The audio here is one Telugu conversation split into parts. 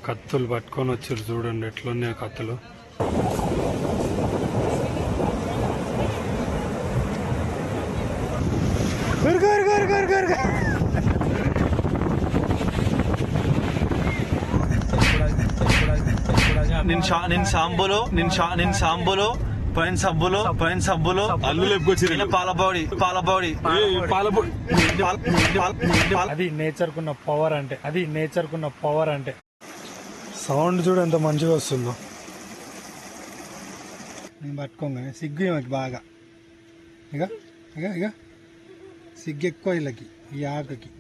కత్తులు పట్టుకొని వచ్చారు చూడండి ఎట్లున్నాయి కత్తులు. నేను సాంబులో పైన సబ్బులు అల్లు లేపుకొచ్చి పాలబౌడి అది నేచర్ కున్న పవర్ అంటే సౌండ్ చూడు ఎంత మంచిగా వస్తుందో. నేను పట్టుకోగానే సిగ్గు ఏమకి బాగా ఇక ఇక ఇక సిగ్గు ఎక్కువ వీళ్ళకి ఈ ఆకకి.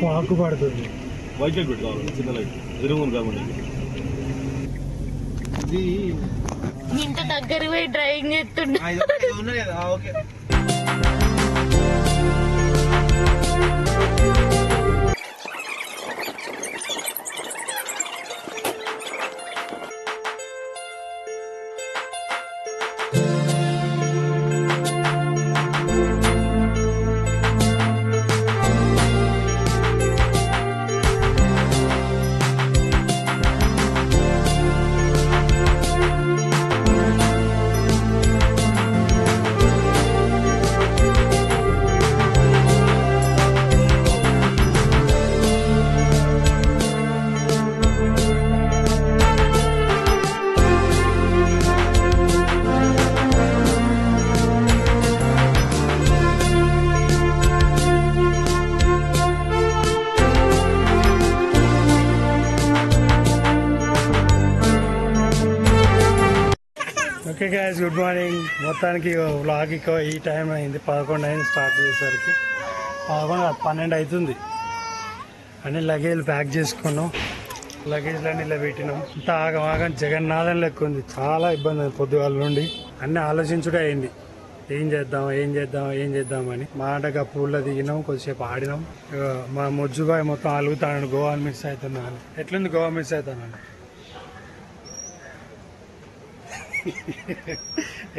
పాకు పడుతుంది. వైట్ లైట్ పెట్టుకోవాలి, చిన్న లైట్ ఎదురు కాబట్టి ఇది ఇంత దగ్గర పోయి డ్రైవింగ్ చేస్తుండే. Okay guys, good morning. మొత్తానికి వ్లాగ్ ఈ టైం అయింది, 11 అయింది స్టార్ట్ చేసేసరికి. 12 అవుతుంది. అన్ని లగేజ్ ప్యాక్ చేసుకున్నాం, లగేజ్లన్నీ ఇలా పెట్టినాం. ఇంత ఆగం జగన్నాథం లెక్క ఉంది. చాలా ఇబ్బంది అయింది పొద్దుగాల నుండి. అన్నీ ఆలోచించుడే అయింది, ఏం చేద్దామని. మాటగా పూల్లో దిగినాం, కొద్దిసేపు ఆడినాం. మా మొజ్జుబాయ్ మొత్తం అలుగుతాను, గోవా మిస్ అవుతున్నాను. ఎట్లుంది గోవా మిస్ అవుతాను?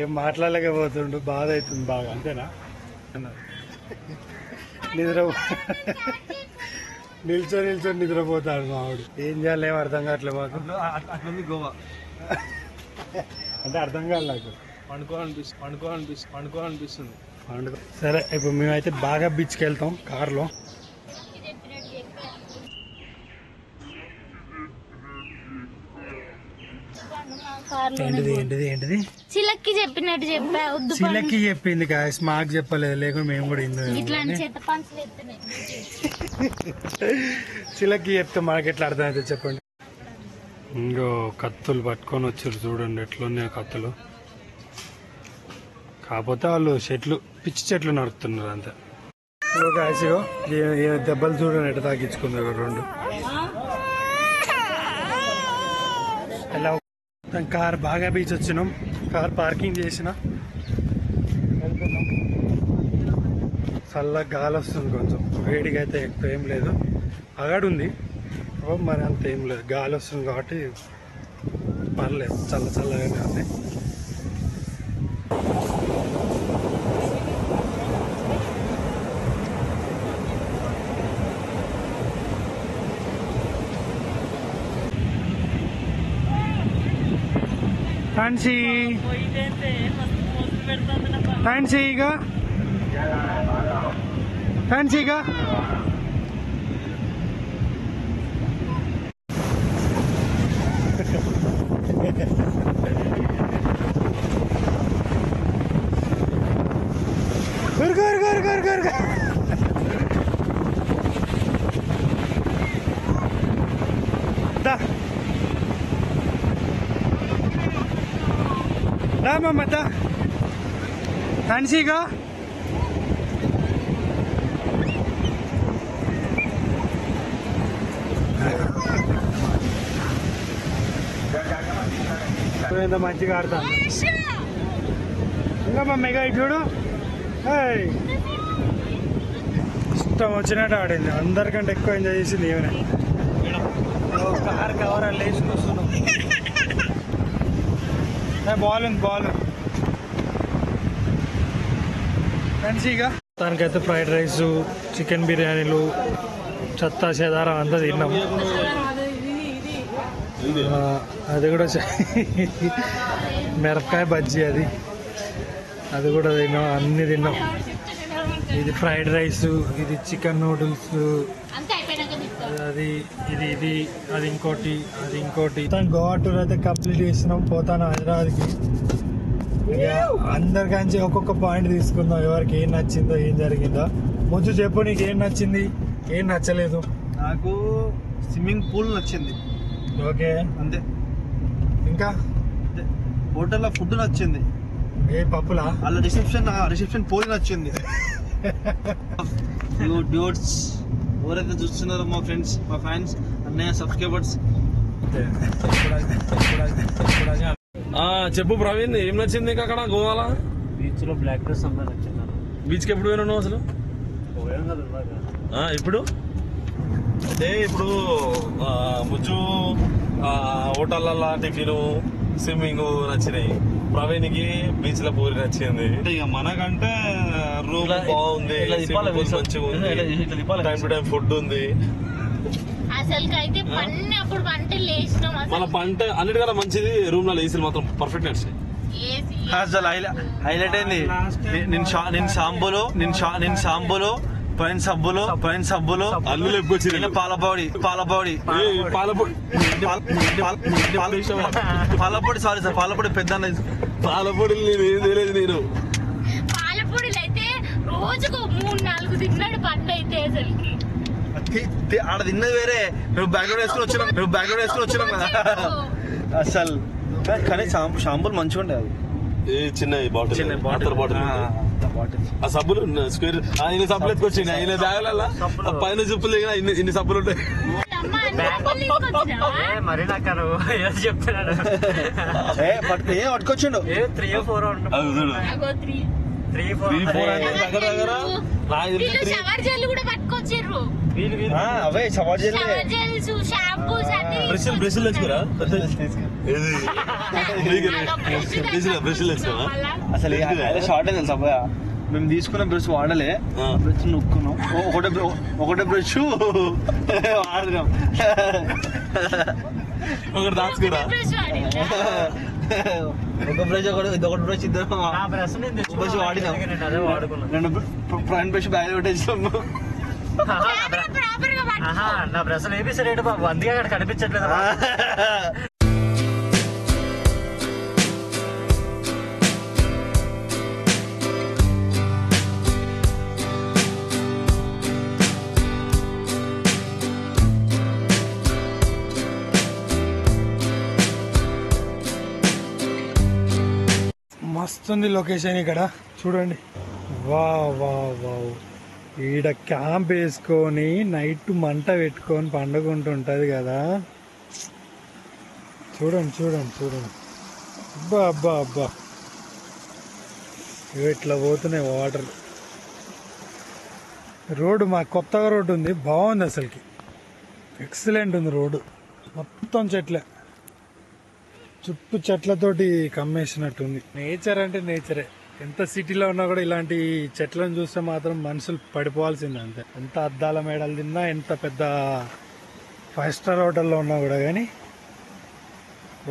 ఏం మాట్లాడలేకపోతుండు, బాధ అవుతుంది బాగా. అంతేనా? నిల్చొని నిద్రపోతాడు మా ఆవిడ. ఏం చేయాలి ఏం అర్థం కావట్లేదు మాకు. అట్లుంది గోవా అంటే అర్థం కాదు నాకు. పండుకోవాలనిపిస్తుంది. సరే, ఇప్పుడు మేమైతే బాగా బీచ్కి వెళ్తాం కార్లో. ఏంటిది చిలక్కి చెప్పినట్టు చెప్పా. చిలక్కి చెప్పింది కాస్, మాకు చెప్పలేదు. లేకుండా మేము కూడా చిలక్కి చెప్తే మాకు ఎట్లా అర్థం అవుతుంది చెప్పండి. ఇంకో కత్తులు పట్టుకొని వచ్చారు చూడండి ఎట్లున్నాయి కత్తులు. కాకపోతే వాళ్ళు పిచ్చి చెట్లు నడుపుతున్నారు అంతే. కాసిగో దెబ్బలు చూడండి ఎట్లా తాకించుకుంది 2. ఎలా కార్ బాగా బీచ్ వచ్చినాం, కార్ పార్కింగ్ చేసిన వెళ్తున్నాం. చల్లగా గాలి వస్తుంది, కొంచెం వేడిగా అయితే ఎక్కువ ఏం లేదు. అగడుంది మరి అంత ఏం లేదు, గాలి వస్తుంది కాబట్టి పర్లేదు, చల్లగానే ఉంది. ఫ్యాన్సీగా మమ్మత ఫ్యాన్సీగా ఎంత మంచిగా ఆడతాను. ఇంకా మా మెగా చూడు ఇష్టం వచ్చినట్టు ఆడింది. అందరికంటే ఎక్కువ ఎంజాయ్ చేసింది ఏమైనా. కార్ కవర్ లేచి కూర్చున్నాం. బాల్ మంచిగా దానికైతే ఫ్రైడ్ రైస్, చికెన్ బిర్యానీలు, చెత్తా చెదారం అంతా తిన్నాం. అది కూడా మిరపకాయ బజ్జీ అది కూడా తిన్నాం. అన్నీ తిన్నాం. ఇది ఫ్రైడ్ రైస్, ఇది చికెన్ నూడిల్స్, అది ఇంకోటి. గోవా టూర్ అయితే కంప్లీట్ చేసినాం. పోతాను హైదరాబాద్కి. అందరికంచి ఒక్కొక్క పాయింట్ తీసుకుందాం. ఎవరికి ఏం నచ్చిందో, ఏం జరిగిందో. ముందు చెప్పు, నీకు ఏం నచ్చింది, ఏం నచ్చలేదు? నాకు స్విమ్మింగ్ పూల్ నచ్చింది. ఓకే, అంతే. ఇంకా హోటల్లో ఫుడ్ నచ్చింది. ఏ పప్పులా? వాళ్ళ రిసెప్షన్ పూల్ నచ్చింది. డ్యూట్స్ ఎవరైతే చూస్తున్నారో మా ఫ్రెండ్స్, మా ఫ్యాన్స్, అన్నయ్య సబ్స్క్రైబర్స్. చెప్పు ప్రవీణ్, ఏం నచ్చింది నీకు అక్కడ గోవాలో? బీచ్ లో బ్లాక్ డ్రెస్ అమ్మాయి నచ్చింది. బీచ్కి ఎప్పుడు పోయినావు అసలు? ఇప్పుడు అంటే ఇప్పుడు ముజ్జు హోటళ్ళ టిఫిన్, స్విమ్మింగ్ నచ్చినాయి. ప్రవీణ్కి బీచ్ లో పూరి నచ్చింది. అంటే ఇక మనకంటే రూమ్ బాగుంది, మంచిగా ఉంది, టైం టు టైం ఫుడ్ ఉంది. అసలుకైతే అప్పుడు పంటలు వేసినాం. మన పంట అన్నిటికన్నా మంచిది రూమ్ లో ఏసీలు మాత్రం పర్ఫెక్ట్ నచ్చాయి. అసలు హైలైట్ అయింది. నేను షాంపూలో పైన సబ్బులో అల్లు లేపుకొచ్చి పాలపొడి సారీ సార్, పాలపొడి పెద్ద పాలపొడి ఏం తెలియదు నేను. పాలపొడిలు అయితే రోజుకు 3-4 తిన్నాడు పంట అయితే. అసలుకి ఆడ తిన్నది వేరే. మేము బ్యాక్గ్రౌండ్ వేసుకుని వచ్చినాం కదా అసలు. కానీ షాంపూలు మంచిగా ఉండే. చిన్న బాటిల్ ఆ సబ్బులు స్క్వేర్ ఇన్ని సబ్బులు ఎత్తుకొచ్చింది. ఆయన బ్యాగులలో పైన చెప్పులు ఇన్ని సబ్బులు ఉంటాయి. మరి నాకు చెప్తున్నాడు. పట్టుకొచ్చిండు 3-4 కూడా పట్టుకొచ్చిర్రు. అవే బ్రష్లు తెచ్చుకురా. బ్రష్లు తెచ్చుకురా. అసలు షార్ట్ అయింది తెలుసా? మేము తీసుకున్న బ్రష్ వాడలే, బ్రష్ నొక్కున్నాం. ఒకటే బ్రష్ వాడినాం. ఒకటి దాచుకురా. ఒక బ్రష్ ఒకటి బ్రష్ ఇద్దరు బ్రష్ వాడినాం. 2 ఫ్రంట్ బ్రష్ బ్యాగ్ పెట్టేసాము. నా బ్రష్ వేపిస్తాడు బాబు, అందుకే అక్కడ కనిపించట్లేదు. మస్తుంది లొకేషన్ ఇక్కడ చూడండి. వావ్, ఈడ క్యాంప్ వేసుకొని నైట్ మంట పెట్టుకొని పండుకుంటుంటది కదా. చూడండి. అబ్బా ఇట్లా పోతున్నాయి వాటర్. రోడ్డు మా కొత్తగా రోడ్డు ఉంది, బాగుంది అసలుకి. ఎక్సలెంట్ ఉంది రోడ్డు. మొత్తం చెట్లే, చుట్టూ చెట్లతోటి కమ్మేసినట్టుంది. నేచర్ అంటే నేచరే. ఎంత సిటీలో ఉన్నా కూడా ఇలాంటి చెట్లను చూస్తే మాత్రం మనుషులు పడిపోవాల్సిందే అంతే. ఎంత అద్దాల మేడలు తిన్నా, ఎంత పెద్ద 5 స్టార్ హోటల్లో ఉన్నా కూడా కానీ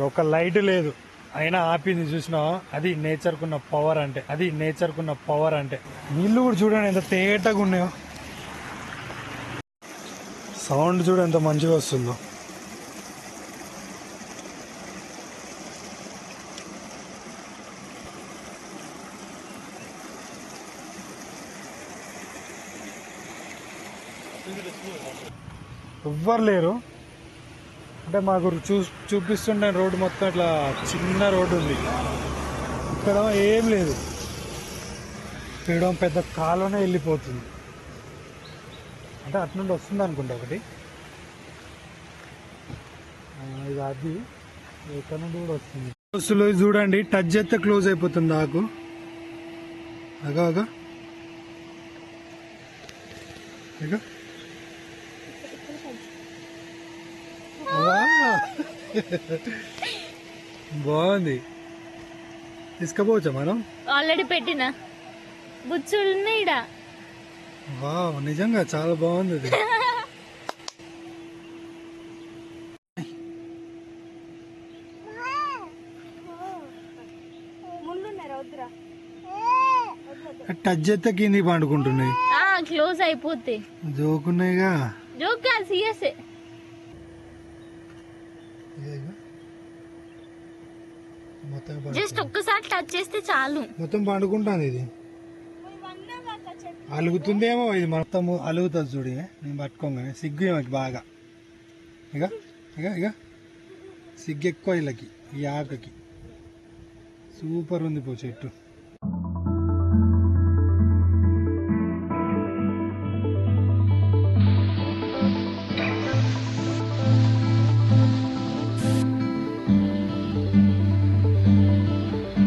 ఒక లైట్ లేదు, అయినా ఆపింది. చూసినావా? అది నేచర్కున్న పవర్ అంటే. నీళ్ళు కూడా చూడండి ఎంత తేటగా ఉన్నాయో. సౌండ్ చూడ ఎంత మంచిగా వస్తుందో. ఎవ్వరు లేరు అంటే మాకు చూపిస్తుండే రోడ్డు మొత్తం ఇట్లా చిన్న రోడ్డు ఉంది. ఇక్కడ ఏం లేదు, ఇక్కడ పెద్ద కాలువనే వెళ్ళిపోతుంది. అంటే అటు నుండి వస్తుంది అనుకుంటా ఒకటి. ఇది అది ఇక్కడ నుండి కూడా వస్తుంది. బస్సులో చూడండి, టచ్ చేస్తే క్లోజ్ అయిపోతుంది ఆకు. అగా బాగుంది. తీసుకపోవచ్చా మనం? ఆల్రెడీ పెట్టిన బుచ్చులు ఉన్నాయి ఈడ. వావ్, నిజంగా చాలా బాగుంది అది. టచ్ చేస్తే కింది పండుకుంటున్నాయి. క్లోజ్ అయిపోతే జోకున్నాయిగా. జోక్ కాదు, సీరియస్. జస్ట్ ఒక్కసారి టచ్ చేస్తే చాలు. మొత్తం పండుకుంటాను. ఇది అలుగుతుందేమో. ఇది మొత్తం అలుగుతుంది చూడు. నేను పట్టుకోగానే సిగ్గు ఏమో బాగా. ఇక ఇక ఇక సిగ్గు ఎక్కువ వీళ్ళకి. ఈ ఆకకి సూపర్ ఉంది పో చెట్టు.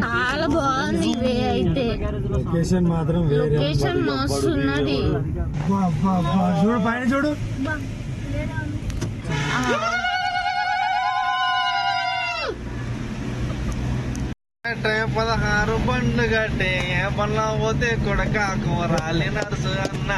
చాలా బాగుంది వే అయితే. లొకేషన్ మాత్రం వేరే. లొకేషన్ మస్తున్నది. చూడు పైన చూడు. టైం 16 బండ్లు గట్టే ఏ పనుల పోతే కొడక కూరాలి నడుసు అన్న.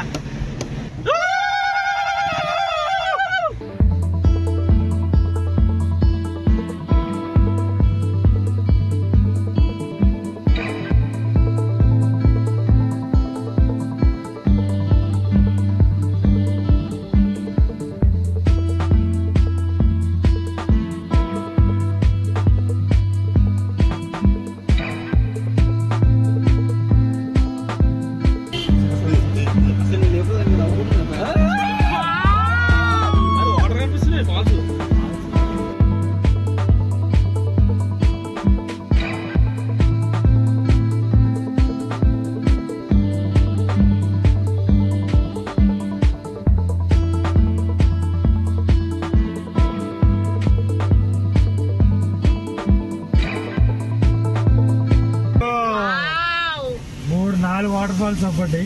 వాటర్ ఫాల్స్ అప్పటి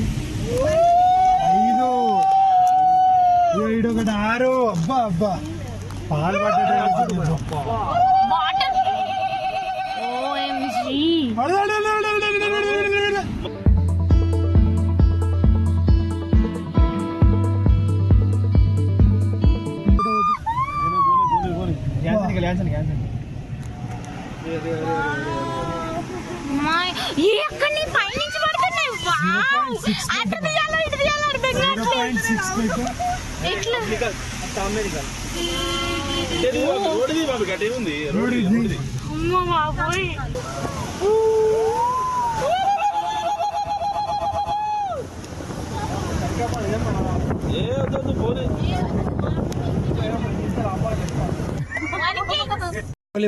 5 ఒకటి 6. అబ్బా అబ్బా పాలు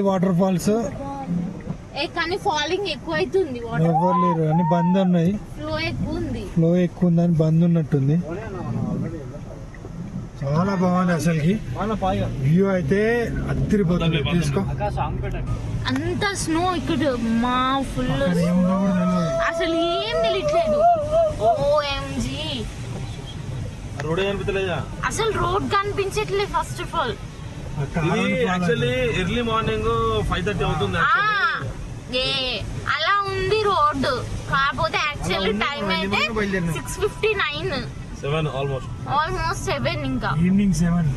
వాటర్ ఫాల్స్ కానీ ఫాలింగ్ ఎక్కువ అవుతుంది. ఎవరు లేరు అని బంద్ ఉన్నాయి. ఫ్లో ఎక్కువ ఉందని బంద్ ఉన్నట్టుంది. చాలా బాగుంది అసలుకి. వ్యూ అయితే అదిరిపోతుంది. తీసుకో అంత స్నో ఇక్కడ మా ఫుల్. అసలు ఏం తెలియట్లేదు. ఓఎంజీ రోడ్ కనిపించలేదా? అసలు రోడ్ కనిపించట్లేదు. First of all actually early morning 5:30 అవుతుంది. అలా ఉంది రోడ్డు. కాకపోతే యాక్చువల్లీ టైం అయితే 6:59. 7 ఆల్మోస్ట్ 7. ఇంకా ఈవినింగ్ 7.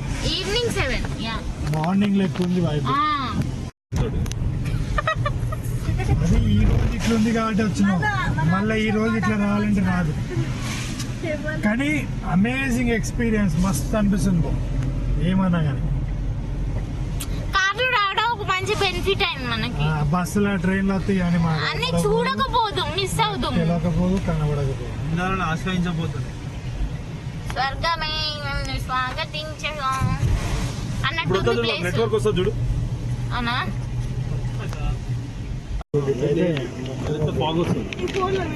మార్నింగ్ లెక్క ఉంది వైబ్. అది ఈ రోజు ఇట్లా ఉంది కాబట్టి వచ్చినాం. మళ్ళీ ఈ రోజు ఇట్లా రావాలంటే రాదు. కానీ అమేజింగ్ ఎక్స్పీరియన్స్. మస్తు అనిపిస్తుంది ఏమన్నా కానీ. కార్లు రావడం ఒక మంచి బెనిఫిట్ అయింది మనకి. బస్సులో ట్రైన్లో వస్తాయి కానీ అన్ని చూడకపోదు, మిస్ అవుతాం. తెలియకపోదు, కనబడకపోదు, ఆశ్రయించబోతుంది. స్వర్గమే స్వాగతించడం అన్నట్టు నెట్వర్క్ వస్తుంది చూడు. అవునా?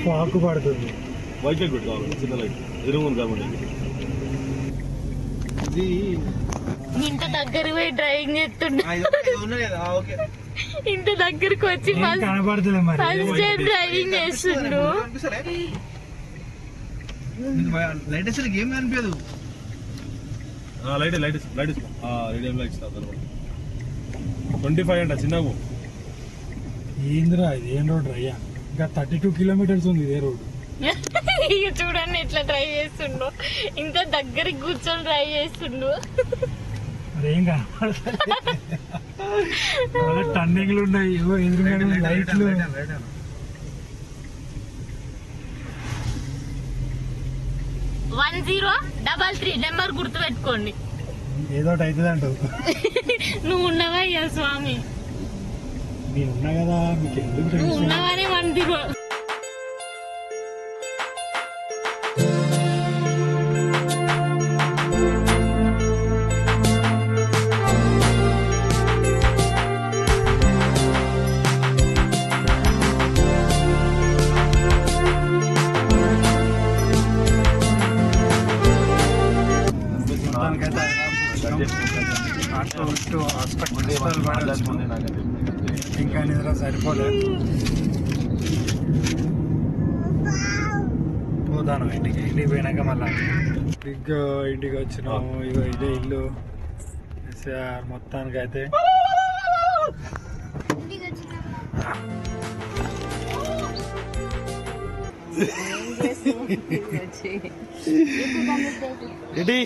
పాకు పడుతుంది. వైట్ లైట్ పెట్టుకోవాలి. చిన్న లైట్ ఎరువుంది కాబట్టి. ఇంత దగ్గర పోయి డ్రైవింగ్ చేస్తుండే. ఇంత దగ్గరకు వచ్చి కనబడుతుంది మరి. ఫస్ట్ టైం డ్రైవింగ్ చేస్తుండు. లైట్ అసలు ఏం కనిపించదు. Light light light radium lights 25 అంట చిన్నగు. ఏందిరా ఇది ఏం రోడ్ అయ్యా, ఇంకా 32 కిలోమీటర్స్ ఉంది ఇదే రోడ్. ఇక చూడండి ఎట్లా డ్రైవ్ చేస్తుండో, ఇంకా దగ్గరికి కూర్చొని డ్రైవ్ చేస్తుండు. మరేం కనపడలేదు, టర్నింగ్లు ఉన్నాయి, ఎదురుగా లైట్లు. 1033 నెంబర్ గుర్తు పెట్టుకోండి. ఏదో ఒకటి అవుతుంది అంటావు. నువ్వు ఉన్నావా అయ్యా స్వామి, నేను ఉన్నా కదా, మీకు ఎందుకు నువ్వు టెన్షన్? ఉన్నావని 10. ఇంకా నిద్ర సరిపోలేదు, పోతాను ఇంటికి పోయినాక మళ్ళా. బిగ్ ఇంటికి వచ్చినాము, ఇగో ఇదే ఇల్లు ఎస్ఆర్ మొత్తానికి అయితే. ఏంటి